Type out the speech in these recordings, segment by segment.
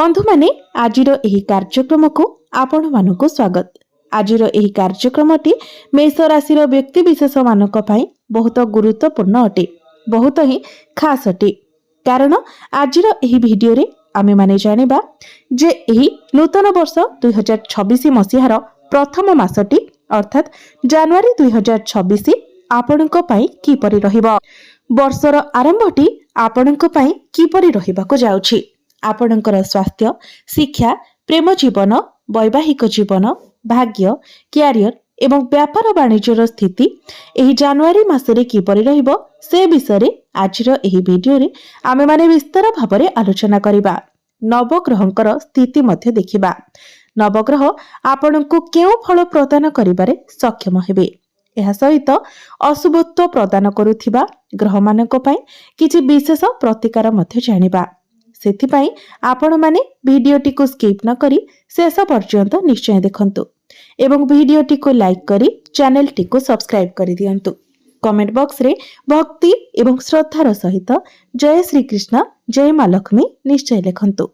बंधु माने आजिर एही कार्यक्रम को आपण मानक स्वागत। आजिर एही कार्यक्रमटी मेष राशि व्यक्ति विशेष मानक पई बहुत गुरुत्वपूर्ण अटे, बहुत ही खास अटे। कारण आजिर एही वीडियो रे आमे माने जानिबा जे एही नूतन वर्ष 2026 मसीहार प्रथम मासटी अर्थात जनवरी 2026 आपणक पई किपरि रहिबो। वर्षर आरंभटी आपणक पई किपरि रहिबाको जाउछि। आपणकर स्वास्थ्य, शिक्षा, प्रेम जीवन, वैवाहिक जीवन, भाग्य, क्यारियर एवं व्यापार वाणिज्यर स्थिति एही जनवरी मासरे किपरि रहिबो से विषय आजिर एही वीडियो रे आमे माने विस्तार भाबरे आलोचना करिबा। नवग्रहंकर स्थिति मध्ये देखिबा। नवग्रह आपणको केउ फल प्रदान करिबारे सक्षम हेबे। एहा सहित अशुभत्व प्रदान करुथिबा ग्रह मानक पई किछि विशेष प्रतिकार मध्ये जानिबा। सेथिपाई आपण माने वीडियोटी को स्किप न करी शेष पर्यंत निश्चय देखंतु एवं वीडियोटी को लाइक करी चैनल टी को सब्सक्राइब करी दियंतु। कमेंट बॉक्स रे भक्ति एवं श्रद्धार सहित जय श्री कृष्ण जय मां लक्ष्मी निश्चय लिखंतु।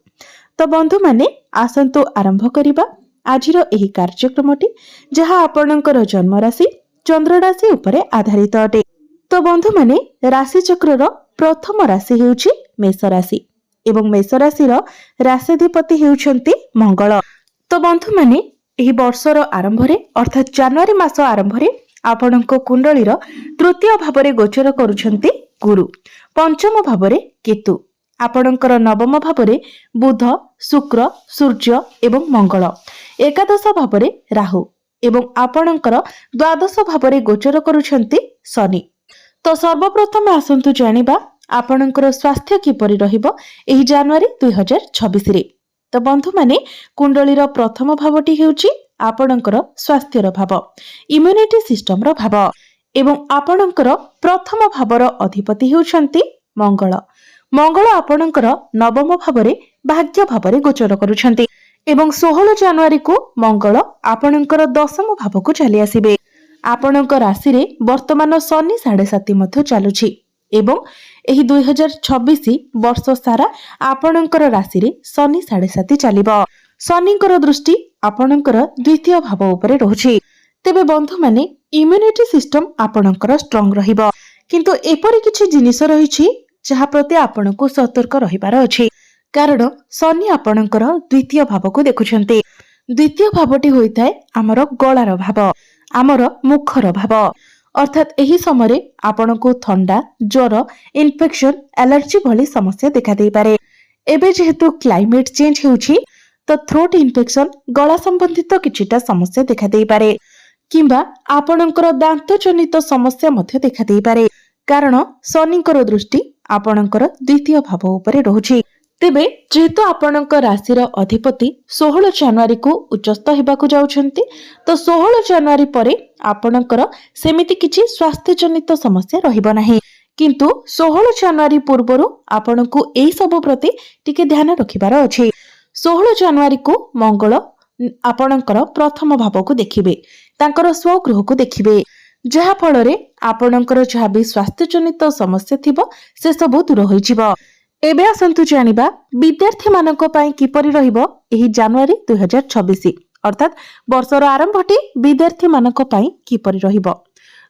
तो बंधु माने आसंतु आरंभ करिबा आजिर एही कार्यक्रमटी जहा आपणकर जन्म राशि चंद्र राशि उपरे आधारित अटे। तो बंधु माने राशि चक्रर प्रथम राशि हेउछि मेष राशि एवं मेष राशि राशिधिपति हेउछंती मंगल। तो बंधु माने एही वर्षर आरंभ रे अर्थात जनवरी मास आरंभ रे आपणको कुंडलीर तृतीय भावरे गोचर करूछंती गुरु, पंचम भावरे केतु, आपणकर नवम भावरे बुध, शुक्र, सूर्य एवं मंगल, एकादश भावरे राहु एवं आपणकर द्वादश भावरे गोचर करूछंती शनि। तो सर्वप्रथम आसंतु जानिबा आपणकर स्वास्थ्य किपरि रहिबो एही जनवरी 2026 रे। तो बंधु माने कुंडलीर प्रथम भावटी हेउची आपणकर स्वास्थ्यर भाव, इम्यूनिटी सिस्टम रो भाव एवं आपणकर प्रथम भावर अधिपति हेउछंती मंगल। मंगल आपणकर नवम भावरे भाग्य भावरे गोचर करूछंती एवं 16 जनवरी को मंगल आपणकर दशम भाव को चली आसीबे। आपणक राशि रे वर्तमान शनि 7.5 मध्ये चालुछि एवं एही 2026 वर्ष सारा आपणकर राशि रे शनि 7.5 चलिबो। शनिकर दृष्टि आपणकर द्वितीय भाव उपरे रहुछि। तेबे बंधु माने इम्यूनिटी सिस्टम आपणकर स्ट्रांग रहिबो, किंतु एपरि किछि जिनिस रहिछि जहा प्रति आपणको सतर्क रहिबार अछि। कारण शनि आपणकर द्वितीय भाव को देखुछन्ते। द्वितीय भावटी होइथाय हमर गळार भाव, हमर मुखर भाव, अर्थात एही समय आपणको थंडा, ज्वर, इन्फेक्शन, एलर्जी भली समस्या देखा दे पारे। एबे जेहेतु क्लाइमेट चेंज हेउछि तो थ्रोट इन्फेक्शन, गला संबंधित किछिटा समस्या देखा दे पारे किंबा आपणकर दांत जनित समस्या मध्ये देखा दे पारे। कारण शनिकर दृष्टि आपणकर द्वितीय भाव उपरे रहुछि। तेबे जेहेतु आपणकर राशिर अधिपति 16 जनवरी को उच्चस्थ हेबाकु जाउछन्ति तो 16 जनवरी परे आपणकर सेमिति किछि स्वास्थ्य जनित समस्या रहिबो नाही, किंतु 16 जनवरी पूर्वरु आपणको एई सब प्रति टिके ध्यान रखिबार अछि। 16 जनवरी को मंगल आपणकर प्रथम भाव को देखिबे, तांकर स्वगृह को देखिबे, जहा फल रे आपणकर जहा भी स्वास्थ्य जनित समस्या थिबो से सब दूर होई जिवो। एबे आसंतु जानिबा विद्यार्थी मानक पई किपरि रहिबो एही जनवरी 2026 अर्थात वर्षर आरंभटी विद्यार्थी मानक पई किपरि रहिबो।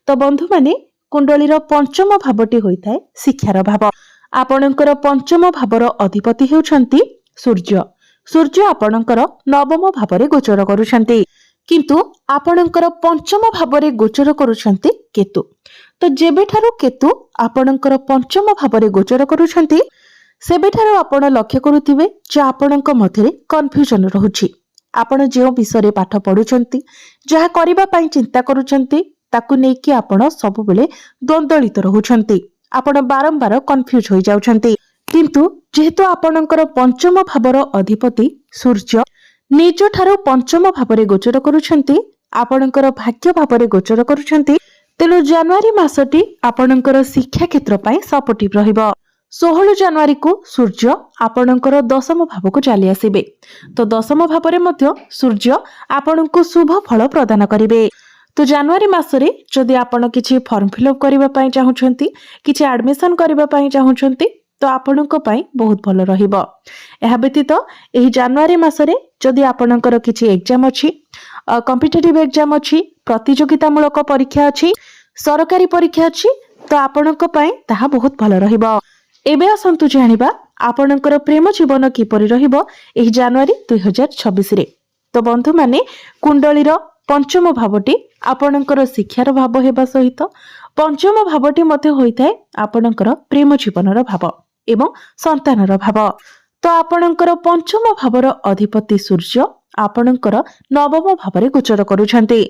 तो बंधु माने कुंडलीर पंचम भावटी होइथाय शिक्षार भाव। आपणकर पंचम भावर अधिपति हेउछंती सूर्य। सूर्य आपणकर नवम भावरे गोचर करूछंती, किंतु आपणकर पंचम भावरे गोचर करूछंती केतु। तो जेबेठारु केतु आपणकर पंचम भावरे गोचर करूछंती सेबेठारु आपण लक्ष्य करुथिबे जे आपणक मध्यरे कन्फ्यूजन रहुछि। आपण जे विषय पाठ पढुछंती, जहा करिबा पई चिंता करूछंती, ताकु नै कि आपण सब बेले द्वंद्वलित रहुछंती। आपण बारंबार कन्फ्यूज होई जाउछंती, किंतु जेहेतु आपणकर पंचम भावर अधिपति सूर्य निज ठारू पंचम भावरे गोचर करूछंती, आपणकर भाग्य भावरे गोचर करूछंती, तेनु जनवरी मासटी आपणकर शिक्षा क्षेत्र पई सपोर्टिव रहिबो। 16 जनवरी को सूर्य आपणकर दशम भाव को चली आसीबे। तो दशम भाव रे मध्य सूर्य आपणको शुभ फल प्रदान करिवे। तो जनवरी मासरे जदि आपण किछि फॉर्म फिलअप करिबा पई चाहुछंती, किछि एडमिशन करिबा पई चाहुछंती, तो आपणक पई बहुत भल रहिबो। एहा व्यतीत एही जनवरी मासरे जदि आपणकर किछि एग्जाम अछि, कॉम्पिटिटिव एग्जाम अछि, प्रतियोगितामूलक परीक्षा अछि, सरकारी परीक्षा अछि, तो आपणक पई ताहा बहुत भल रहिबो। एबे आसंतु जानिबा आपणकर प्रेम जीवन किपरि रहिबो एही जनवरी 2026 रे। तो बंधु माने कुंडलीर पंचम भावटी आपणकर शिक्षार भाव हेबा सहित पंचम भावटी मते होइथाय आपणकर प्रेम जीवनर भाव एवं संतानर भाव। तो आपणकर पंचम भावर अधिपति सूर्य आपणकर नवम भावरे गोचर करूछन्ते।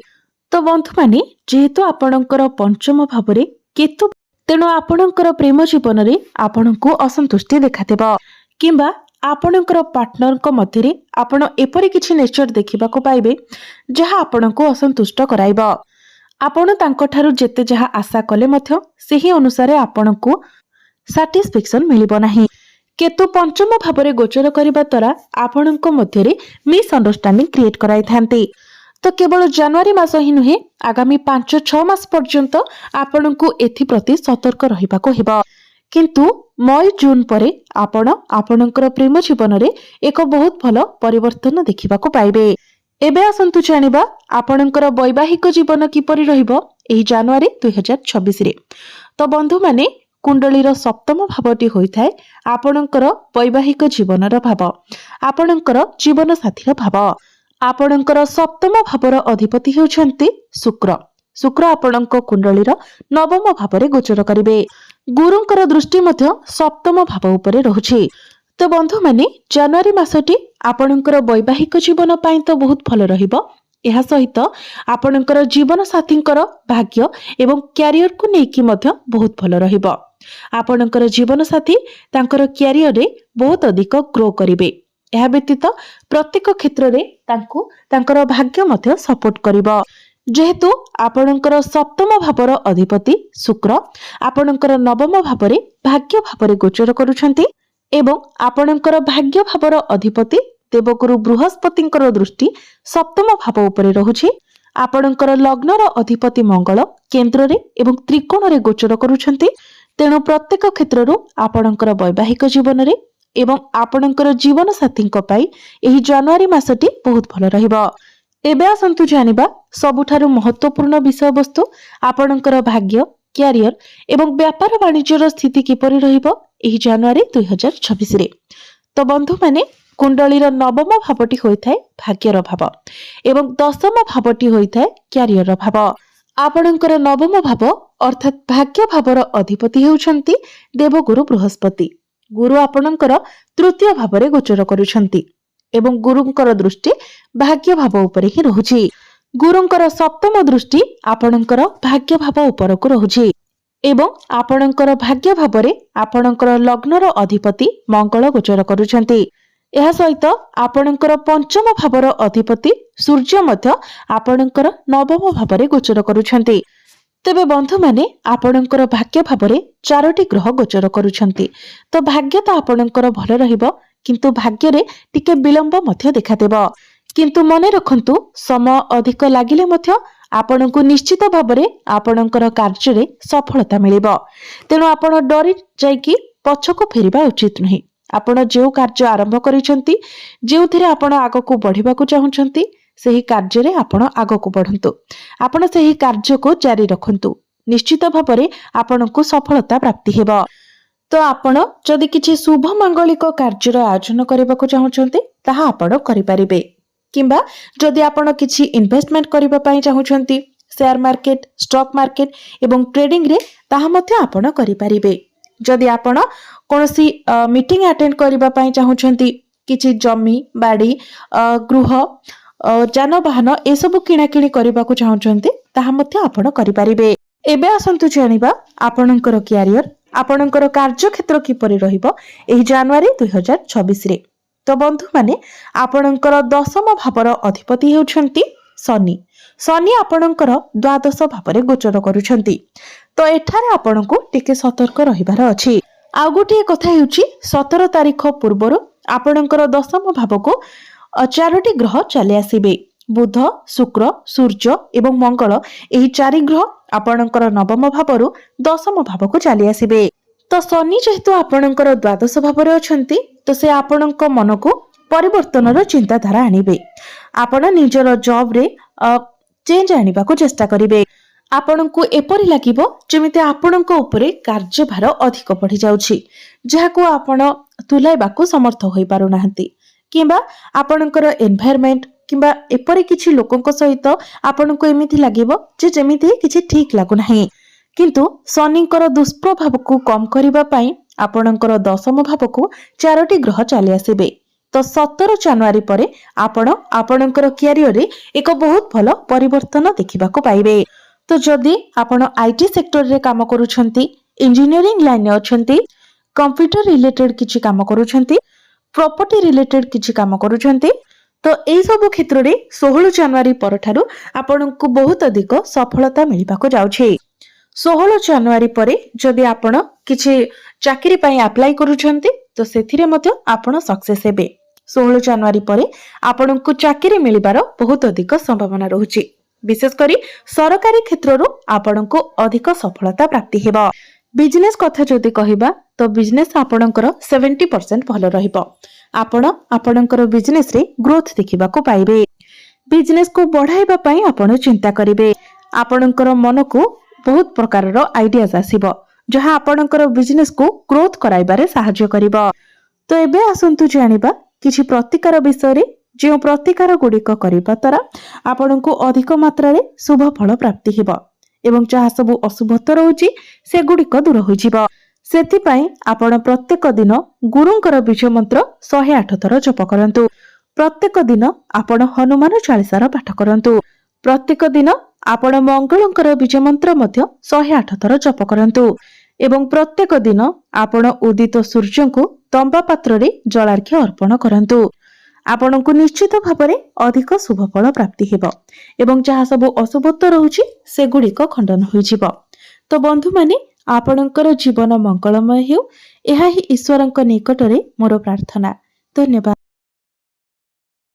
तो बंधु माने जेहेतु आपणकर पंचम भावरे केतु, तेणु आपणकर प्रेम जीवन रे आपणको असंतुष्टि देखादेब किंबा आपणकर पार्टनर को मध्यरे आपण एपरि किछि नेचर देखिबाको पाइबे जहा आपणको असंतुष्ट कराइबो। आपण तांको ठारू जेते जहा आशा कले मध्य सेही अनुसारे आपणको सैटिस्फैक्शन मिलिबो नाही। केतु पंचम भावरे गोचर करिबा द्वारा आपणको मध्यरे मिसअंडरस्टैंडिंग क्रिएट कराइ थांते। तो केवल जनवरी मास ही नुहे, आगामी 5-6 मास पर्यंत आपणको एथि प्रति सतर्क रहिबाको हेबो। किंतु मई जून परे आपण आपणकर प्रेम जीवन रे एक बहुत भल परिवर्तन देखिबाको पाइबे। एबे आसंतु जानिबा आपणकर वैवाहिक जीवन किपरि रहिबो एही जनवरी 2026 रे। तो बंधु माने कुंडलीर सप्तम भावटी होइथाय आपणकर वैवाहिक जीवनर भाव, आपणकर जीवन साथीर भाव। आपणकर सप्तम भावर अधिपति हेउछन्ति शुक्र। शुक्र आपणक कुंडलीर नवम भावरे गोचर करिवे। गुरुंकर दृष्टि मध्य सप्तम भाव उपरे रहुछि। तो बंधु माने जनवरी मासटी आपणकर वैवाहिक जीवन पाई तो बहुत भल रहिबो। एहा सहित आपणकर जीवन साथींकर भाग्य एवं कैरियर को नेकी मध्य बहुत भल रहिबो। आपणकर जीवन साथी तांकर कैरियर रे बहुत अधिक ग्रो करिवे। एहा व्यतीत प्रत्येक क्षेत्र रे तांको तांकर भाग्य मध्य सपोर्ट करिवो। जेहेतु आपणकर सप्तम भावर अधिपति शुक्र आपणकर नवम भावरे भाग्य भावरे गोचर करूछन्ति एवं आपणकर भाग्य भावर अधिपति देवगुरु बृहस्पतिंकर दृष्टि सप्तम भाव उपरे रहुछि। आपणकर लग्नर अधिपति मंगल केंद्र रे एवं त्रिकोण रे गोचर करूछन्ति। तेणु प्रत्येक क्षेत्ररु आपणकर वैवाहिक जीवन रे एवं आपणकर जीवन साथींक पाई एही जनवरी मासटी बहुत भल रहिबो। एबे आसंतु जानिबा सबुठारु महत्वपूर्ण विषय वस्तु आपणकर भाग्य, कैरियर एवं व्यापार वाणिज्यर स्थिति किपरि रहिबो एही जनवरी 2026 रे। तो बंधु माने कुंडलीर नवम भावटी होइथाय भाग्यर भाव एवं दशम भावटी होइथाय कैरियर भाव। आपणकर नवम भाव अर्थात भाग्य भावर अधिपति हेउछन्ति देवगुरु बृहस्पति। गुरु आपणकर तृतीय भावरे गोचर करूछन्ति एवं गुरुंकर दृष्टि भाग्य भाव उपरे ही रहुछि। गुरुंकर सप्तम दृष्टि आपणकर भाग्य भाव उपरकु रहुछि एवं आपणकर भाग्य भावरे आपणकर लग्नर अधिपति मंगल गोचर करूछन्ति। एहा सहित आपणकर पंचम भावर अधिपति सूर्य मध्य आपणकर नवम भावरे गोचर करूछन्ति। तेबे बंधु माने आपणकर भाग्य भावरे 4टी ग्रह गोचर करूछन्ति। तो भाग्य तो आपणकर भल रहिबो, किंतु भाग्य रे टिके विलंब मध्य देखादेबो। किंतु मने रखंतु समय अधिक लागिले मध्य आपणको निश्चित भावरे आपणकर कार्य रे सफलता मिलिबो। तेणु आपण डरी जाईकी पछको फेरिबा उचित नहीं। आपण जेउ कार्य आरंभ करिसंती, जेउथिरे आपण आगको बढ़िबाकू चाहुचंती, सेही कार्य रे आपण आगको बढ़ंतु। आपण सेही कार्य को जारी रखंतु। निश्चित भावरे आपणको सफलता प्राप्ति हेबो। तो आपण जदि किछि शुभ मांगलिक कार्यर आयोजन करबाकू चाहुचंती ताहा आपण करि परिबे। किंबा जदि आपण किछि इन्वेस्टमेंट करबा पई चाहुचंती शेयर मार्केट, स्टॉक मार्केट एवं ट्रेडिंग रे ताहा मध्ये आपण करि परिबे। जदि आपण कोनोसी मीटिंग अटेंड करबा पई चाहुचंती, किछि जमी बाड़ी गृह जानवाहन ए सब किणा किणी करबाकू चाहुचंती ताहा मध्ये आपण करि परिबे। एबे आसंतु जानिबा आपणकर कैरियर, आपणकर कार्य क्षेत्र किपरि रहिबो एही जनवरी 2026 रे। तो बंधु माने आपणकर दशम भावर अधिपति हेउछन्ति शनि। शनि आपणकर द्वादश भावरे गोचर करूछन्ति। तो एठारे आपणको टिके सतर्क रहिबार अछि। आ गोटे कथा हेउछि 17 तारिख पूर्वरु आपणकर दशम भावको 4टी ग्रह चली आसीबे। बुध, शुक्र, सूर्य एवं मंगल एही 4 ग्रह आपणकर नवम भावरु दशम भावको चली आसीबे। तो शनि जेहेतु आपणकर द्वादश भाव अछंती तो से आपणक मन को परिवर्तन चिंताधारा आनिबे। आपण निजर जॉब रे चेंज आनिबा को चेष्टा करिवे। आपणको एपरि लागिबो जेमिति आपणक उपरे कार्यभार अधिक बढ़ी जाउछि, जहाको आपण तुलाइबाकू समर्थ होई पारु नाहंती, किंबा आपणकर एनवायरनमेंट किंबा एपरि किछि लोकंक सहित आपणको एमिति लागिबो जे जेमिति किछि ठीक लागु नाही। किंतु शनिकर दुष्प्रभाव को कम करिबा पई आपणकर दशम भाव को 4टी ग्रह चली आसीबे। तो 17 जनवरी परे आपण आपणकर करियर रे एक बहुत भलो परिवर्तन देखिबाकू पाइबे। तो जदि आपण आईटी सेक्टर रे काम करूछंती, इंजीनियरिंग लाइन में अछंती, कंप्यूटर रिलेटेड किछि काम करूछंती, प्रॉपर्टी रिलेटेड किछि काम करूछंती, तो एई सब क्षेत्र रे 16 जनवरी परठारु आपनकु बहुत अधिक सफलता मिलिबाकू जाउछे। 16 जनवरी परे जदि आपण किछि चाकरी पई अप्लाई करूछंती तो सेथिरे मध्ये आपण सक्सेस हेबे। 16 जनवरी परे आपनकु चाकरी मिलिबार बहुत अधिक संभावना रहुछि। विशेषकर सरकारी क्षेत्र आपणको अधिक सफलता प्राप्ति हेबा। बिजनेस कथा जदि कहिबा तो बिजनेस आपणकर 70% भलो रहिबो। आपणकर बिजनेस रे ग्रोथ देखिबा को पाइबे। बिजनेस को बढ़ाइबा पई आपण चिंता करिवे। आपणकर मन को बहुत प्रकार रो आइडियाज आसीबो जहां आपणकर बिजनेस को ग्रोथ कराइबारे सहायता करिवो। तो एबे आसंतु जानिबा किछि प्रतिकार विषय रे। जो प्रतिकार गुड़िक करने द्वारा आपण को अधिक मात्रा रे शुभ फल प्राप्ति हेबो एवं जहाँ सब अशुभत्व रोची से गुड़िक दूर हो। सेथिपाई आपण प्रत्येक दिन गुरुंकर बीज मंत्र 108 थर जप करंतु। प्रत्येक दिन आपण हनुमान चालीसार पाठ करंतु। प्रत्येक दिन आपण मंगलंकर बीज मंत्र मध्य 108 थर जप करंतु एवं प्रत्येक दिन आपण उदित सूर्य को तंबा पात्र रे जलार्घ्य अर्पण करंतु। आपण को निश्चित भाव में अधिक शुभ फल प्राप्ति हेबो एवं जहाँ सब अशुभत्व रोची से गुड़िक खंडन हो जिवो। तो बंधु माने आपणकर जीवन मंगलमय हेउ, एहा ही ईश्वरंक निकटरे मोर प्रार्थना। धन्यवाद।